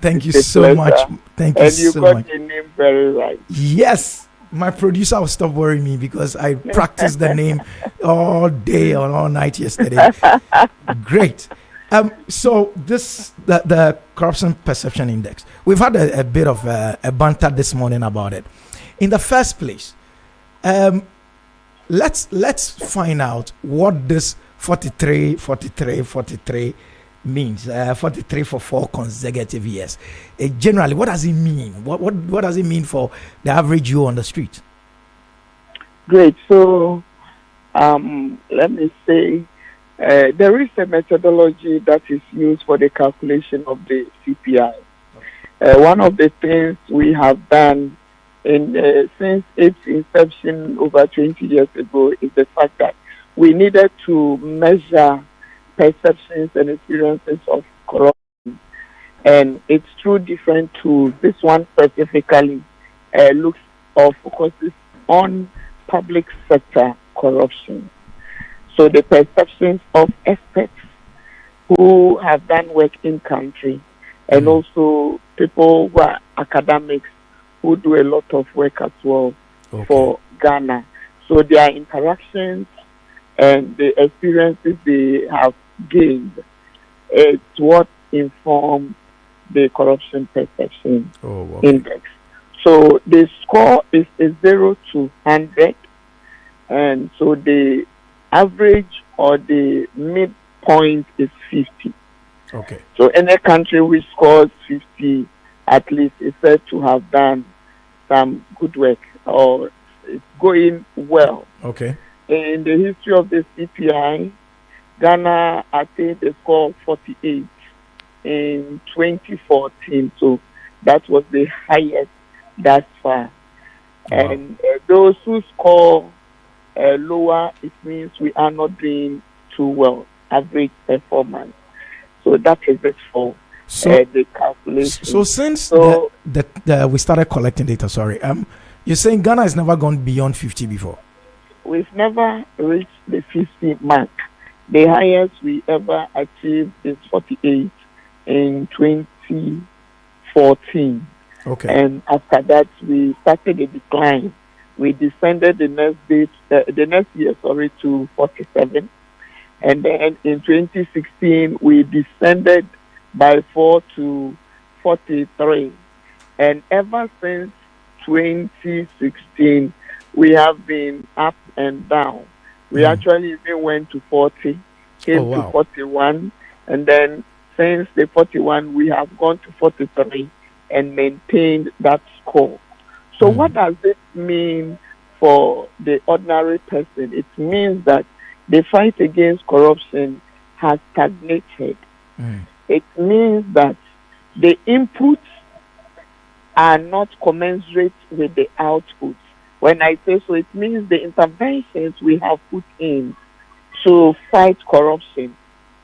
Thank you It's a so much. pleasure. Thank you And you so got much. the name very right. Yes, my producer will stop worrying me because I practiced the name all day and all night yesterday. Great. So the corruption perception index. We've had a bit of a banter this morning about it. In the first place, let's find out what this 43 means. 43 for 4 consecutive years. Generally, what does it mean? What does it mean for the average you on the street? Great. So let me say there is a methodology that is used for the calculation of the CPI. One of the things we have done since its inception over 20 years ago is the fact that we needed to measure perceptions and experiences of corruption, and it's through different tools. This one specifically looks or focuses on public sector corruption. So the perceptions of experts who have done work in country, and also people who are academics who do a lot of work as well for Ghana. So their interactions and the experiences they have gained is what informs the corruption perception index. So the score is a 0 to 100, and so the average or the midpoint is 50. Okay. So any country which scores 50 at least is said to have done some good work or it's going well. Okay. In the history of the CPI, Ghana attained a score of 48 in 2014. So that was the highest thus far. Wow. And those who score lower, it means we are not doing too well, average performance. So that is it for the calculation. So since we started collecting data, you're saying Ghana has never gone beyond 50 before? We've never reached the 50 mark. The highest we ever achieved is 48 in 2014. Okay. And after that, we started a decline. We descended the next year to 47. And then in 2016, we descended by 4 to 43. And ever since 2016, we have been up and down. We actually even went to 40, came to 41, and then since the 41, we have gone to 43 and maintained that score. So what does it mean for the ordinary person? It means that the fight against corruption has stagnated. It means that the inputs are not commensurate with the outputs. When I say so, it means the interventions we have put in to fight corruption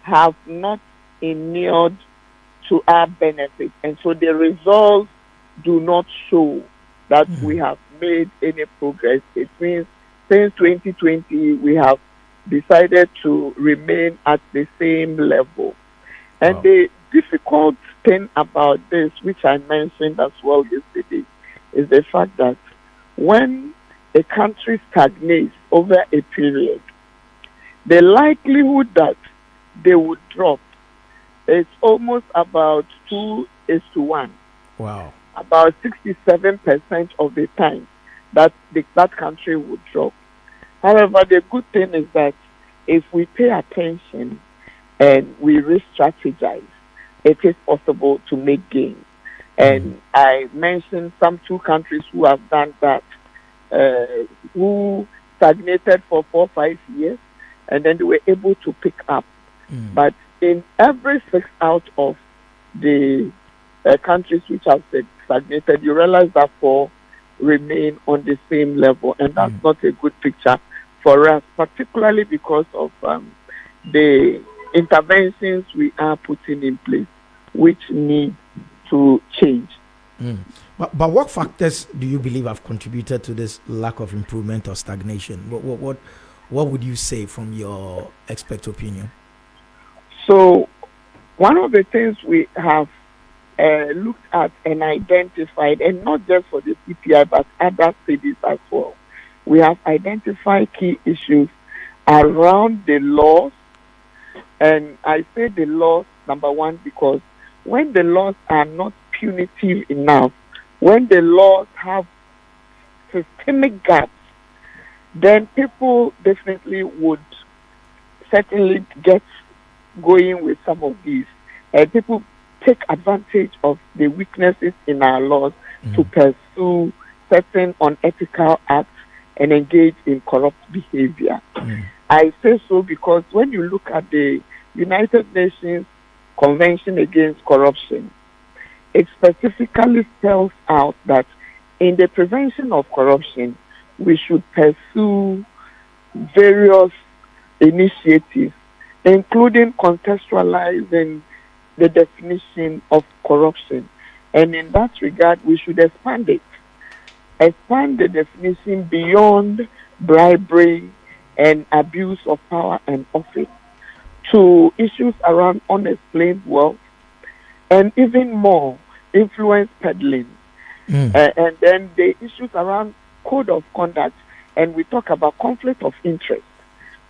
have not inured to our benefit. And so the results do not show that we have made any progress. It means since 2020, we have decided to remain at the same level. And the difficult thing about this, which I mentioned as well yesterday, is the fact that when a country stagnates over a period, the likelihood that they would drop is almost about 2:1. Wow. About 67% of the time that that country would drop. However, the good thing is that if we pay attention and we re-strategize, it is possible to make gains. And I mentioned some 2 countries who have done that, who stagnated for 4 or 5 years, and then they were able to pick up. But in every 6 out of the countries which have stagnated, you realize that 4 remain on the same level, and that's not a good picture for us, particularly because of the interventions we are putting in place, which need to change. But what factors do you believe have contributed to this lack of improvement or stagnation? What would you say from your expert opinion? So one of the things we have looked at and identified, and not just for the CPI but other cities as well. We have identified key issues around the laws, and I say the laws, number one, because when the laws are not punitive enough, when the laws have systemic gaps, then people definitely would certainly get going with some of these. People take advantage of the weaknesses in our laws to pursue certain unethical acts and engage in corrupt behavior. I say so because when you look at the United Nations Convention Against Corruption, it specifically spells out that in the prevention of corruption, we should pursue various initiatives, including contextualizing the definition of corruption. And in that regard, we should expand it. Expand the definition beyond bribery and abuse of power and office to issues around unexplained wealth and even more influence peddling. And then the issues around code of conduct, and we talk about conflict of interest,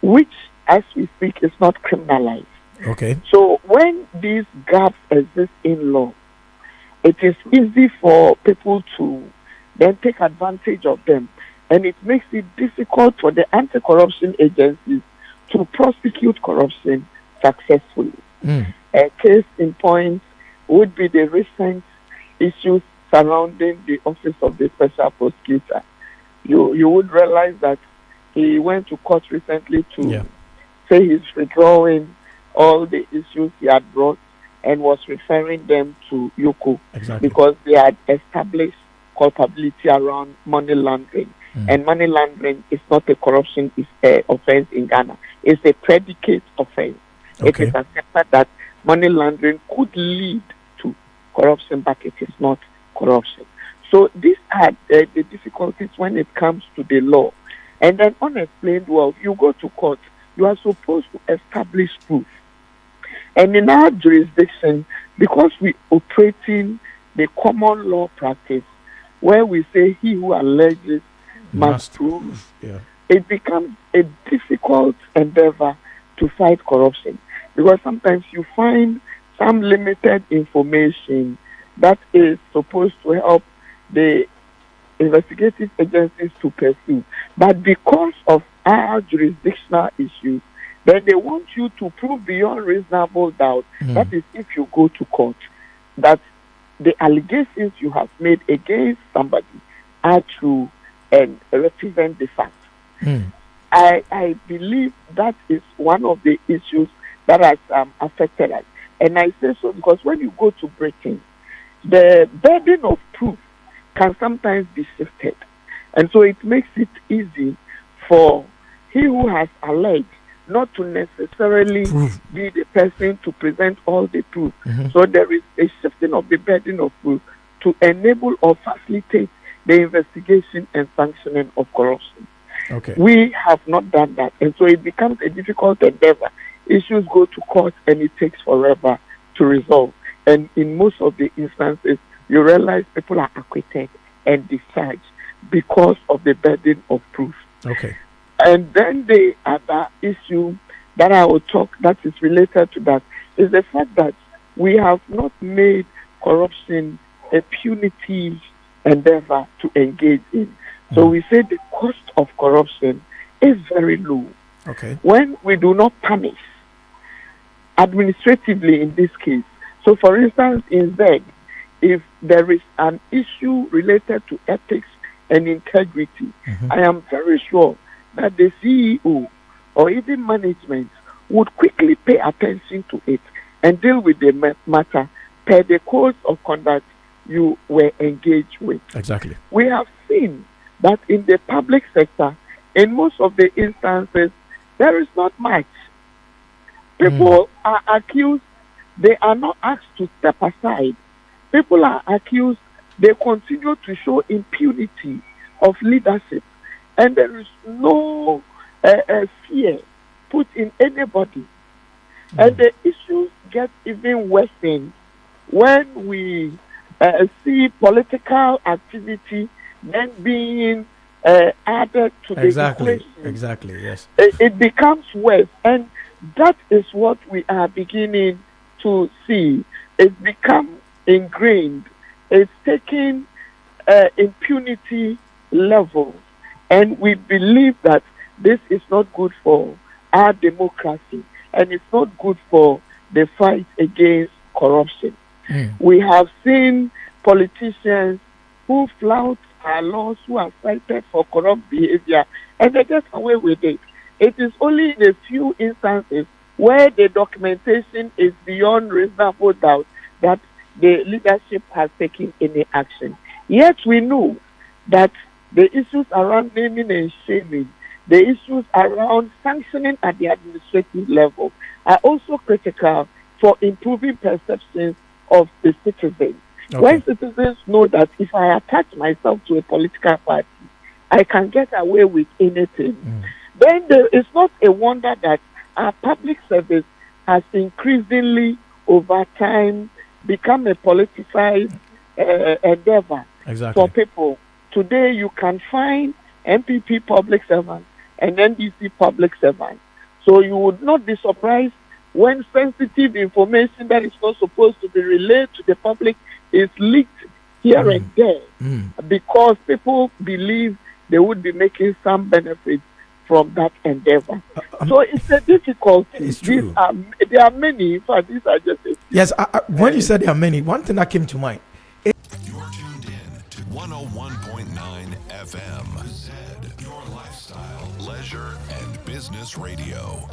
which, as we speak, is not criminalized. Okay. So when these gaps exist in law, it is easy for people to then take advantage of them, and it makes it difficult for the anti-corruption agencies to prosecute corruption successfully. A case in point would be the recent issues surrounding the office of the special prosecutor. You would realize that he went to court recently to say he's withdrawing all the issues he had brought and was referring them to Yoko because they had established culpability around money laundering. And money laundering is not a corruption offense in Ghana. It's a predicate offense. It is accepted that money laundering could lead to corruption, but it is not corruption. So these are the difficulties when it comes to the law. And then unexplained wealth, you go to court, you are supposed to establish proof. And in our jurisdiction, because we operate in the common law practice, where we say he who alleges must prove, it becomes a difficult endeavor to fight corruption. Because sometimes you find some limited information that is supposed to help the investigative agencies to pursue. But because of our jurisdictional issues, then they want you to prove beyond reasonable doubt, that is if you go to court, that the allegations you have made against somebody are true and represent the fact. I believe that is one of the issues that has affected us. And I say so because when you go to Britain, the burden of proof can sometimes be shifted. And so it makes it easy for he who has alleged not to necessarily be the person to present all the proof. So there is a shifting of the burden of proof to enable or facilitate the investigation and sanctioning of corruption. We have not done that, and so it becomes a difficult endeavor. Issues go to court and it takes forever to resolve. And in most of the instances, you realize people are acquitted and discharged because of the burden of proof. And then the other issue that I will talk that is related to that is the fact that we have not made corruption a punitive endeavor to engage in. So we say the cost of corruption is very low. When we do not punish administratively in this case. So for instance, in Z, if there is an issue related to ethics and integrity, I am very sure that the CEO or even management would quickly pay attention to it and deal with the matter per the codes of conduct you were engaged with. We have seen that in the public sector, in most of the instances, there is not much. People are accused, they are not asked to step aside. People are accused, they continue to show impunity of leadership. And there is no fear put in anybody. And the issues get even worsened when we see political activity then being added to the equation, exactly, yes, it becomes worse, and that is what we are beginning to see. It's become ingrained. It's taking impunity levels, and we believe that this is not good for our democracy, and it's not good for the fight against corruption. We have seen politicians who flout our laws, who are cited for corrupt behavior, and they get away with it. It is only in a few instances where the documentation is beyond reasonable doubt that the leadership has taken any action. Yet we know that the issues around naming and shaming, the issues around sanctioning at the administrative level are also critical for improving perceptions of the citizens. Okay. When citizens know that if I attach myself to a political party, I can get away with anything, then it's not a wonder that our public service has increasingly, over time, become a politicized endeavor for people. Today, you can find MPP public servants and NDC public servants. So you would not be surprised when sensitive information that is not supposed to be relayed to the public is leaked here and there, because people believe they would be making some benefits from that endeavor. So it's a difficulty. It's true. There are many. In fact, these are just a few. Yes, when you said there are many, one thing that came to mind. You're tuned in to 101.9 FM. Z, your lifestyle, leisure, and business radio.